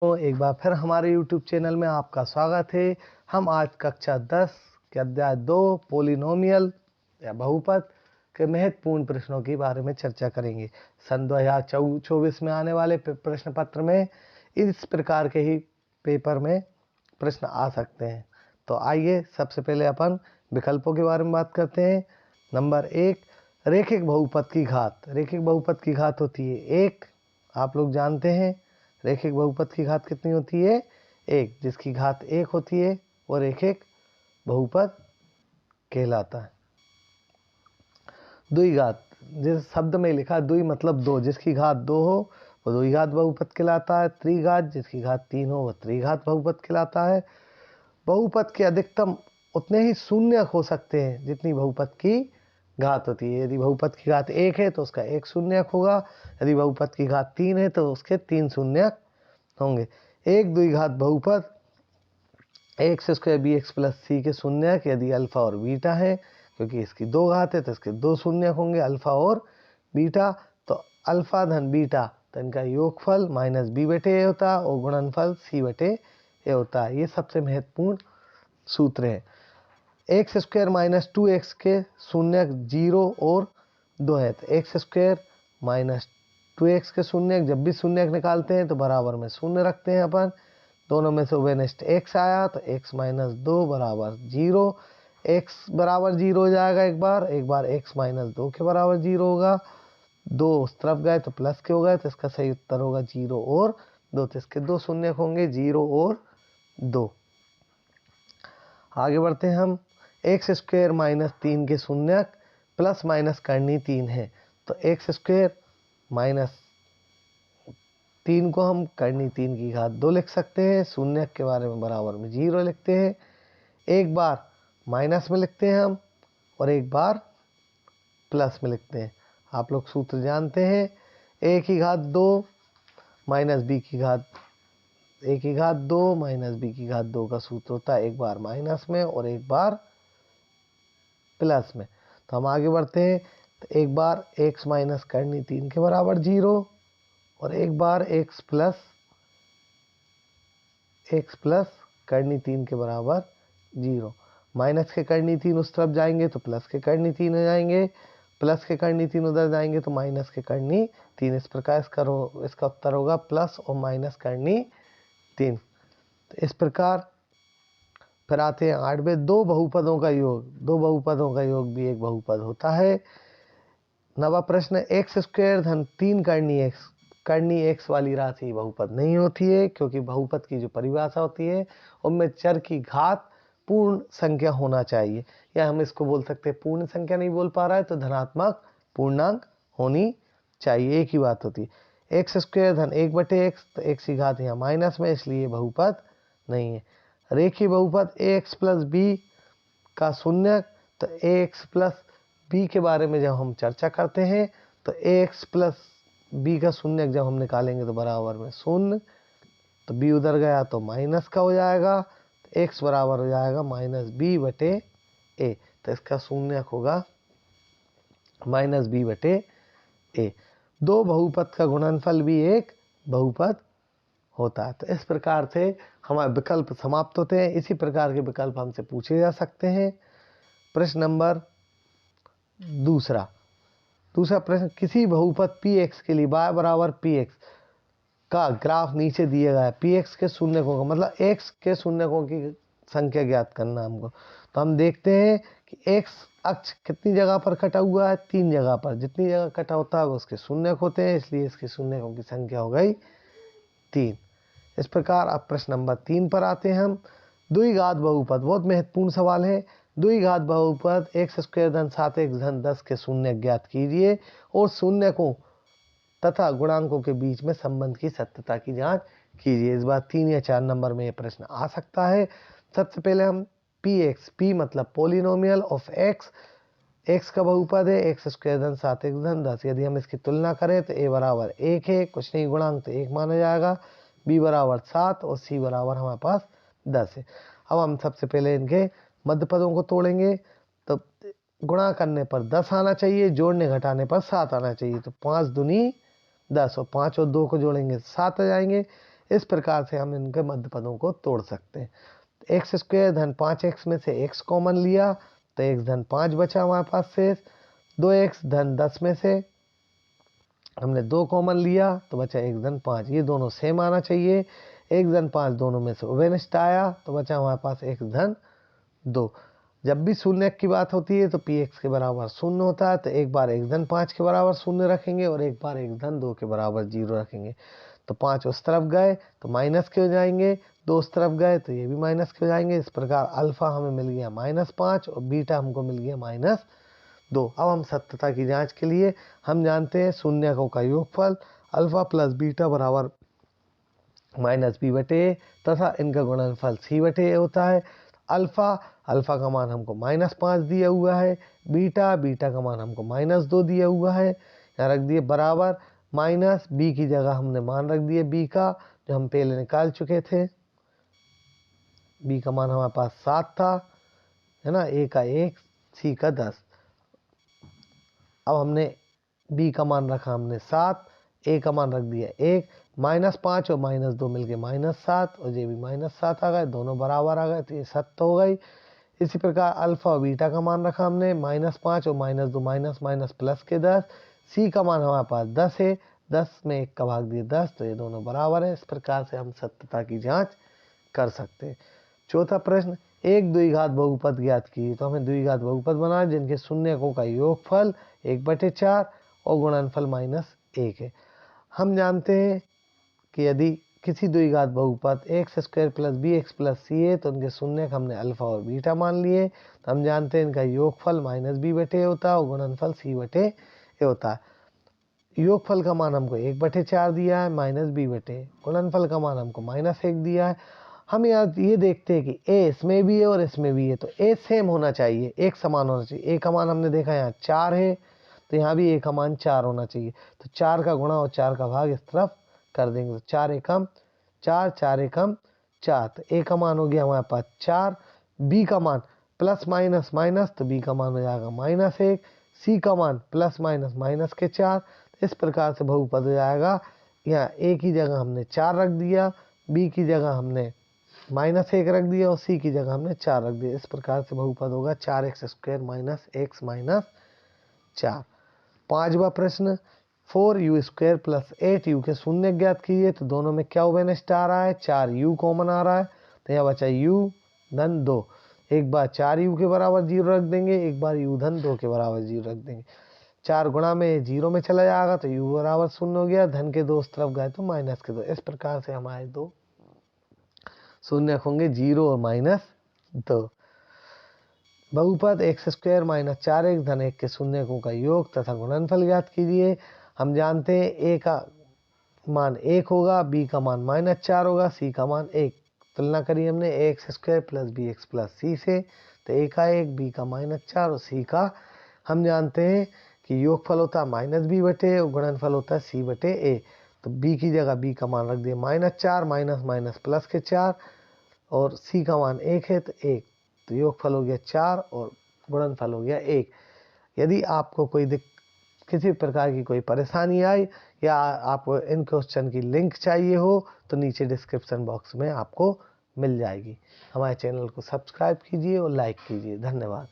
तो एक बार फिर हमारे YouTube चैनल में आपका स्वागत है। हम आज कक्षा 10 के अध्याय 2 पोलिनोमियल या बहुपद के महत्वपूर्ण प्रश्नों के बारे में चर्चा करेंगे। सन 2024 में आने वाले प्रश्न पत्र में इस प्रकार के ही पेपर में प्रश्न आ सकते हैं। तो आइए सबसे पहले अपन विकल्पों के बारे में बात करते हैं। नंबर 1, रैखिक बहुपद की घात। रैखिक बहुपद की घात होती है 1। आप लोग जानते हैं रैखिक बहुपद की घात कितनी होती है? 1। जिसकी घात 1 होती है वो रैखिक बहुपद कहलाता है। द्विघात, जिस शब्द में लिखा द्वि मतलब 2, जिसकी घात 2 हो वो द्विघात बहुपद कहलाता है। त्रिघात, जिसकी घात 3 हो वो त्रिघात बहुपद कहलाता है। बहुपद के अधिकतम उतने ही शून्य हो सकते हैं जितनी बहुपद की घात होती है। यदि बहुपद की घात 1 है तो उसका 1 शून्यक होगा। यदि बहुपद की घात 3 है तो उसके 3 शून्यक होंगे। एक द्विघात बहुपद x स्क्वायर bx प्लस सी के शून्यक यदि अल्फा और बीटा है, क्योंकि इसकी 2 घात है तो इसके 2 शून्यक होंगे अल्फा और बीटा। तो अल्फा धन बीटा तो इनका योगफल माइनस बी बटे ए होता है और गुणनफल सी बटे ए होता है। ये सबसे महत्वपूर्ण सूत्र है। एक्स स्क्वायर माइनस 2x के शून्यक 0 और 2 है। तो एक्स स्क्वायर माइनस 2x के शून्यक जब भी शून्यक निकालते हैं तो बराबर में शून्य रखते हैं अपन। दोनों में से उभयनिष्ठ x आया तो x माइनस 2 बराबर 0। x बराबर 0 हो जाएगा एक बार x माइनस 2 के बराबर 0 होगा। 2 उस तरफ गए तो प्लस के हो गए तो इसका सही उत्तर होगा 0 और 2। तो इसके 2 शून्यक होंगे 0 और 2। आगे बढ़ते हैं हम। एक्स स्क्वायर माइनस 3 के शून्यक प्लस माइनस करनी 3 है। तो एक्स स्क्वायर माइनस 3 को हम करनी 3 की घात 2 लिख सकते हैं। शून्यक के बारे में बराबर में 0 लिखते हैं। एक बार माइनस में लिखते हैं हम और एक बार प्लस में लिखते हैं। आप लोग सूत्र जानते हैं, a की घात 2 माइनस b की घात a की घात 2 माइनस b की घात 2 का सूत्र होता है एक बार माइनस में और एक बार प्लस में। तो हम आगे बढ़ते हैं। तो एक बार x माइनस करनी 3 के बराबर 0 और एक बार x प्लस करनी 3 के बराबर 0। माइनस के करनी 3 उस तरफ जाएंगे तो प्लस के करनी 3 हो जाएंगे। प्लस के करनी 3 उधर जाएंगे तो माइनस के करनी 3। इस प्रकार इसका उत्तर होगा प्लस और माइनस करनी 3। तो इस प्रकार फिर आते हैं 8वें, दो बहुपदों का योग। दो बहुपदों का योग भी एक बहुपद होता है। नवा प्रश्न, एक्स स्क्वायर धन 3 करनी एक्स वाली राशि बहुपद नहीं होती है, क्योंकि बहुपद की जो परिभाषा होती है उनमें चर की घात पूर्ण संख्या होना चाहिए, या हम इसको बोल सकते हैं पूर्ण संख्या नहीं बोल पा रहा है तो धनात्मक पूर्णांक होनी चाहिए। एक ही बात होती है। एक्स स्क्वायर धन 1/x, तो एक्स की घात यहाँ माइनस में, इसलिए बहुपद नहीं है। रेखीय बहुपद ax प्लस बी का शून्यक, तो ax प्लस बी के बारे में जब हम चर्चा करते हैं तो ax प्लस बी का शून्यक जब हम निकालेंगे तो बराबर में शून्य। तो b उधर गया तो माइनस का हो जाएगा, तो x बराबर हो जाएगा माइनस बी बटे ए। तो इसका शून्यक होगा माइनस बी बटे ए। दो बहुपद का गुणनफल भी एक बहुपद होता है। तो इस प्रकार से हमारे विकल्प समाप्त होते हैं। इसी प्रकार के विकल्प हमसे पूछे जा सकते हैं। प्रश्न नंबर दूसरा प्रश्न, किसी बहुपद px के लिए y बराबर px का ग्राफ नीचे दिया गया है। px के शून्यकों का मतलब x के शून्यकों की संख्या ज्ञात करना हमको। तो हम देखते हैं कि x अक्ष कितनी जगह पर कटा हुआ है, 3 जगह पर। जितनी जगह कटा होता है उसके शून्यक होते हैं, इसलिए इसके शून्यकों की संख्या हो गई 3। इस प्रकार अब प्रश्न नंबर 3 पर आते हैं हम। द्विघात बहुपद, बहुत महत्वपूर्ण सवाल है। द्विघात बहुपद एक्स स्क्वायर धन 7x धन 10 के शून्य ज्ञात कीजिए और शून्यकों तथा गुणांकों के बीच में संबंध की सत्यता की जांच कीजिए। इस बार 3 या 4 नंबर में ये प्रश्न आ सकता है। सबसे पहले हम p मतलब पोलिनोमियल ऑफ x का बहुपद है एक्स स्क्वायर धन 7x धन 10। यदि हम इसकी तुलना करें तो a बराबर 1 है, कुछ नहीं गुणांक तो 1 माना जाएगा। b बराबर 7 और c बराबर हमारे पास 10 है। अब हम सबसे पहले इनके मध्य पदों को तोड़ेंगे। तो गुणा करने पर 10 आना चाहिए, जोड़ने घटाने पर 7 आना चाहिए। तो 5 दूनी 10 और 5 और 2 को जोड़ेंगे 7 आ जाएंगे। इस प्रकार से हम इनके मध्य पदों को तोड़ सकते हैं। एक्स स्क्वायर धन 5x में से x कॉमन लिया तो x धन 5 बचा हमारे पास शेष। 2x धन 10 में से हमने 2 कॉमन लिया तो बचा x धन 5। ये दोनों सेम आना चाहिए। x धन 5 दोनों में से उभयनिष्ठ आया तो बचा हमारे पास x धन 2। जब भी शून्य की बात होती है तो px के बराबर शून्य होता है, तो एक बार x धन 5 के बराबर शून्य रखेंगे और एक बार x धन 2 के बराबर 0 रखेंगे। तो 5 उस तरफ गए तो माइनस के हो जाएंगे, 2 उस तरफ गए तो ये भी माइनस के हो जाएंगे। इस प्रकार अल्फा हमें मिल गया -5 और बीटा हमको मिल गया -2। अब हम सत्यता की जांच के लिए हम जानते हैं शून्यकों का योगफल अल्फा प्लस बीटा बराबर -b/a तथा इनका गुणनफल c/a होता है। अल्फा का मान हमको -5 दिया हुआ है, बीटा का मान हमको -2 दिया हुआ है। यहाँ रख दिए बराबर माइनस b की जगह हमने मान रख दिए b का, जो हम पहले निकाल चुके थे। b का मान हमारे पास 7 था, है ना, a का 1, c का 10। अब हमने b का मान रखा हमने 7, a का मान रख दिया 1, -5 और -2 मिलके -7 और ये भी -7 आ गए, दोनों बराबर आ गए तो ये सत्य हो गई। इसी प्रकार अल्फा और बीटा का मान रखा हमने -5 और -2 माइनस प्लस के 10। सी का मान हमारे पास 10 है, 10 में 1 का भाग दिए 10, तो ये दोनों बराबर है। इस प्रकार से हम सत्यता की जांच कर सकते हैं। चौथा प्रश्न, एक द्विघात बहुपद ज्ञात कीजिए। तो हमें द्विघात बहुपद बनाए जिनके शून्यकों का योगफल 1/4 और गुणनफल -1 है। हम जानते हैं कि यदि किसी द्विघात बहुपद x square plus bx plus c है तो उनके शून्यक हमने अल्फा और बीटा मान लिए। तो हम जानते हैं इनका योगफल -b/a होता है और गुणनफल c/a होता है। योगफल का मान हमको 1/4 दिया है -b/a, गुणनफल का मान हमको -1 दिया है। हम यहाँ ये देखते हैं कि a इसमें भी है और इसमें भी है, तो a सेम होना चाहिए, एक समान होना चाहिए। a का मान हमने देखा यहाँ 4 है तो यहाँ भी a का मान 4 होना चाहिए। तो 4 का गुणा और 4 का भाग इस तरफ कर देंगे तो 4 एकम 4, 4 एकम 4, तो a का मान हो गया हमारे पास 4। b का मान प्लस माइनस माइनस तो b का मान हो जाएगा -1। c का मान प्लस माइनस माइनस के 4। इस प्रकार से बहुपद हो जाएगा। यहाँ a की जगह हमने 4 रख दिया, b की जगह हमने -1 रख दिया और c की जगह हमने 4 रख दिया। इस प्रकार से बहुपद होगा 4x स्क्वायर -x -4। पांचवा प्रश्न, 4u स्क्वायर प्लस 8u के शून्य ज्ञात कीजिए। तो दोनों में क्या उभयनिष्ठ आ रहा है, 4u कॉमन आ रहा है, तो यहाँ बचा u धन 2। एक बार 4u के बराबर 0 रख देंगे, एक बार u धन 2 के बराबर 0 रख देंगे। 4 गुणा में 0 में चला जाएगा तो u बराबर 0 हो गया, धन के 2 उस तरफ गए तो माइनस के 2। इस प्रकार से हमारे दो शून्य होंगे 0 और -2। बहुपद x स्क्वायर -4x धन 1 के शून्यकों का योग तथा गुणनफल ज्ञात कीजिए। हम जानते हैं a का मान 1 होगा, b का मान -4 होगा, c का मान 1। तुलना करी हमने ax square plus bx plus c से, तो a का 1, b का -4 और c का हम जानते हैं कि योगफल होता है -b/a और गुणनफल होता है c/a। तो b की जगह b का मान रख दिया -4 माइनस प्लस के 4 और c का मान 1 है तो 1, तो योगफल हो गया 4 और गुणनफल हो गया 1। यदि आपको किसी प्रकार की कोई परेशानी आई या आपको इन क्वेश्चन की लिंक चाहिए हो तो नीचे डिस्क्रिप्शन बॉक्स में आपको मिल जाएगी। हमारे चैनल को सब्सक्राइब कीजिए और लाइक कीजिए। धन्यवाद।